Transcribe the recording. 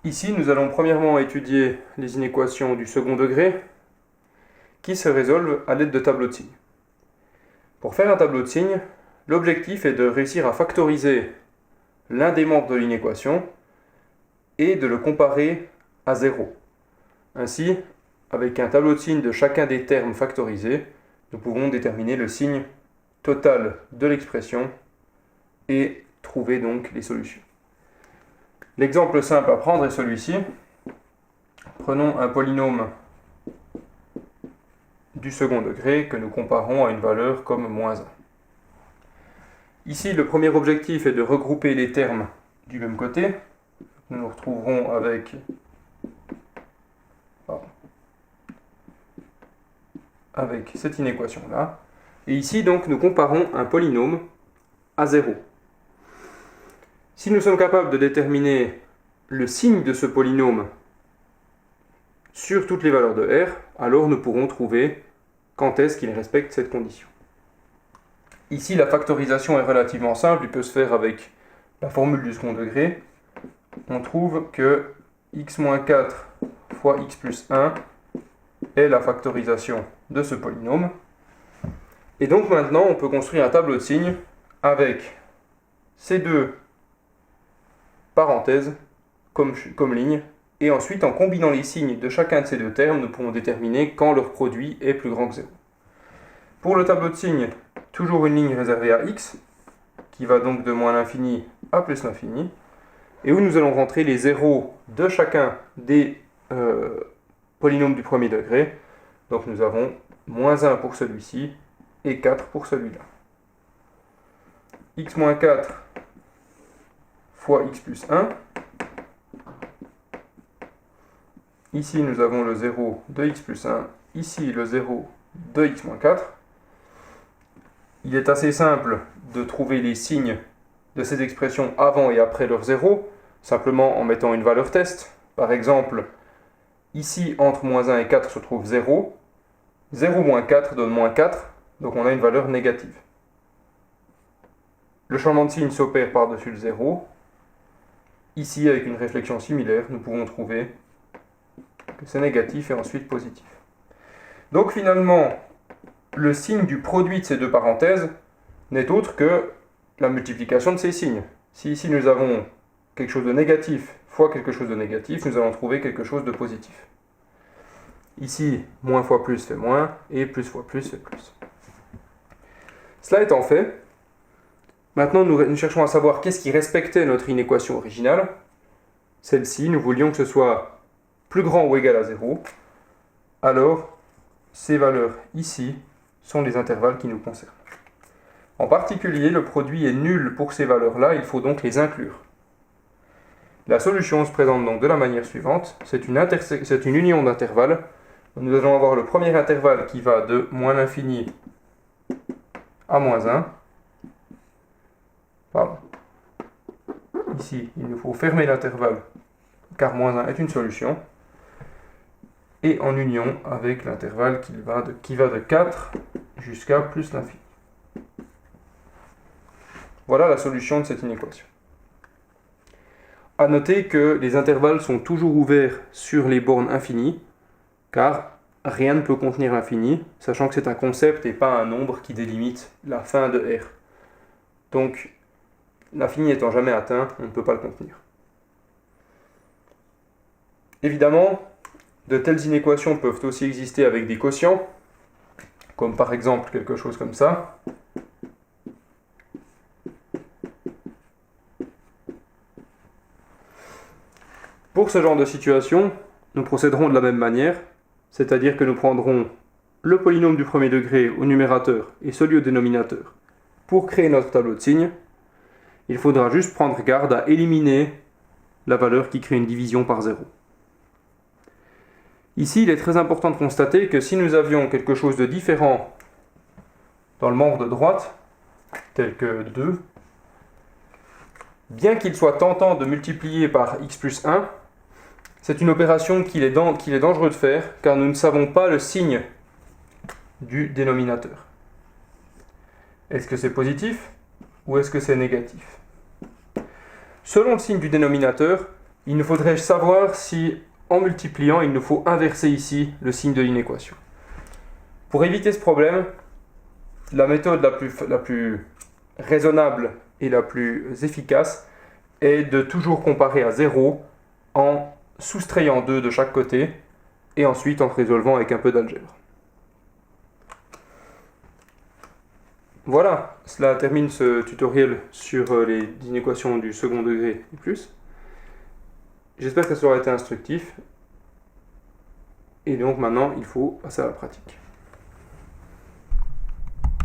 Ici, nous allons premièrement étudier les inéquations du second degré qui se résolvent à l'aide de tableaux de signes. Pour faire un tableau de signes, l'objectif est de réussir à factoriser l'un des membres de l'inéquation et de le comparer à 0. Ainsi, avec un tableau de signes de chacun des termes factorisés, nous pouvons déterminer le signe total de l'expression et trouver donc les solutions. L'exemple simple à prendre est celui-ci. Prenons un polynôme du second degré que nous comparons à une valeur comme -1. Ici, le premier objectif est de regrouper les termes du même côté. Nous nous retrouverons avec cette inéquation-là. Et ici, donc, nous comparons un polynôme à 0. Si nous sommes capables de déterminer le signe de ce polynôme sur toutes les valeurs de R, alors nous pourrons trouver quand est-ce qu'il respecte cette condition. Ici, la factorisation est relativement simple, il peut se faire avec la formule du second degré. On trouve que x-4 fois x plus 1 est la factorisation de ce polynôme. Et donc maintenant, on peut construire un tableau de signes avec ces deux parenthèses comme ligne, et ensuite en combinant les signes de chacun de ces deux termes, nous pourrons déterminer quand leur produit est plus grand que 0. Pour le tableau de signes, toujours une ligne réservée à x, qui va donc de moins l'infini à plus l'infini, et où nous allons rentrer les zéros de chacun des polynômes du premier degré. Donc nous avons -1 pour celui-ci et 4 pour celui-là. x-4 fois x plus 1. Ici, nous avons le 0 de x plus 1. Ici, le 0 de x-4. Il est assez simple de trouver les signes de ces expressions avant et après leur 0, simplement en mettant une valeur test. Par exemple, ici, entre -1 et 4 se trouve 0. 0 moins 4 donne -4, donc on a une valeur négative. Le changement de signe s'opère par-dessus le 0. Ici, avec une réflexion similaire, nous pouvons trouver que c'est négatif et ensuite positif. Donc finalement, le signe du produit de ces deux parenthèses n'est autre que la multiplication de ces signes. Si ici nous avons quelque chose de négatif fois quelque chose de négatif, nous allons trouver quelque chose de positif. Ici, moins fois plus fait moins, et plus fois plus fait plus. Cela étant fait, maintenant nous cherchons à savoir qu'est-ce qui respectait notre inéquation originale. Celle-ci, nous voulions que ce soit plus grand ou égal à 0. Alors, ces valeurs ici sont les intervalles qui nous concernent. En particulier, le produit est nul pour ces valeurs-là, il faut donc les inclure. La solution se présente donc de la manière suivante, c'est une union d'intervalles. Nous allons avoir le premier intervalle qui va de moins l'infini à -1. Pardon. Ici, il nous faut fermer l'intervalle, car -1 est une solution. Et en union avec l'intervalle qui va de 4 jusqu'à plus l'infini. Voilà la solution de cette inéquation. A noter que les intervalles sont toujours ouverts sur les bornes infinies, car rien ne peut contenir l'infini, sachant que c'est un concept et pas un nombre qui délimite la fin de R. Donc, l'infini n'étant jamais atteint, on ne peut pas le contenir. Évidemment, de telles inéquations peuvent aussi exister avec des quotients, comme par exemple quelque chose comme ça. Pour ce genre de situation, nous procéderons de la même manière, c'est-à-dire que nous prendrons le polynôme du premier degré au numérateur et celui au dénominateur. Pour créer notre tableau de signes, il faudra juste prendre garde à éliminer la valeur qui crée une division par 0. Ici, il est très important de constater que si nous avions quelque chose de différent dans le membre de droite, tel que 2, bien qu'il soit tentant de multiplier par x plus 1, c'est une opération qu'il est dangereux de faire, car nous ne savons pas le signe du dénominateur. Est-ce que c'est positif ou est-ce que c'est négatif? Selon le signe du dénominateur, il nous faudrait savoir si, en multipliant, il nous faut inverser ici le signe de l'inéquation. Pour éviter ce problème, la méthode la plus raisonnable et la plus efficace est de toujours comparer à 0 en soustrayant 2 de chaque côté et ensuite en résolvant avec un peu d'algèbre. Voilà, cela termine ce tutoriel sur les inéquations du second degré et plus. J'espère que ça aura été instructif. Et donc maintenant, il faut passer à la pratique.